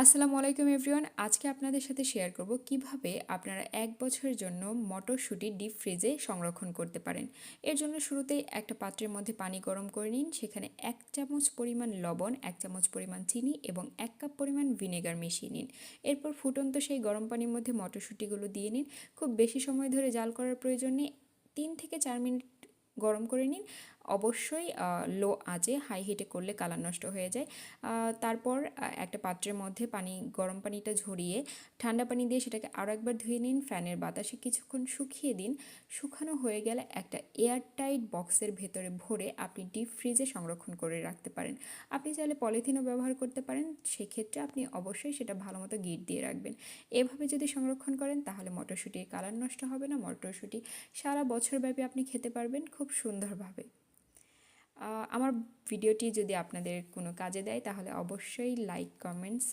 আসসালামু আলাইকুম এভরিওয়ান। আজকে আপনাদের সাথে শেয়ার করব কিভাবে আপনারা ১ বছরের জন্য মটরশুঁটি ডিপ ফ্রিজে সংরক্ষণ করতে পারেন। এর জন্য শুরুতেই একটা পাত্রের মধ্যে পানি গরম করে নিন। সেখানে ১ চামচ পরিমাণ লবণ, ১ চামচ পরিমাণ চিনি এবং ১ কাপ পরিমাণ ভিনেগার মিশিয়ে নিন। এরপর ফুটন্ত সেই গরম পানির মধ্যে মটরশুঁটিগুলো দিয়ে নিন। খুব বেশি সময় ধরে জাল করার প্রয়োজন নেই। ৩ থেকে ৪ মিনিট গরম করে নিন। অবশ্যই লো আঁচে, হাই হিটে করলে কালার নষ্ট হয়ে যায়। তারপর একটা পাত্রের মধ্যে গরম পানিটা ঝরিয়ে ঠান্ডা পানি দিয়ে সেটাকে আরও একবার ধুয়ে নিন। ফ্যানের বাতাসে কিছুক্ষণ শুকিয়ে দিন। শুকানো হয়ে গেলে একটা এয়ারটাইট বক্সের ভেতরে ভরে আপনি ডিপ ফ্রিজে সংরক্ষণ করে রাখতে পারেন। আপনি চাইলে পলিথিনও ব্যবহার করতে পারেন। সেক্ষেত্রে আপনি অবশ্যই সেটা ভালো মতো গিঁট দিয়ে রাখবেন। এভাবে যদি সংরক্ষণ করেন তাহলে মটরশুঁটির কালার নষ্ট হবে না। মটরশুঁটি সারা বছরব্যাপী আপনি খেতে পারবেন খুব সুন্দরভাবে। আমার ভিডিওটি যদি আপনাদের কোনো কাজে দেয় তাহলে অবশ্যই লাইক, কমেন্টস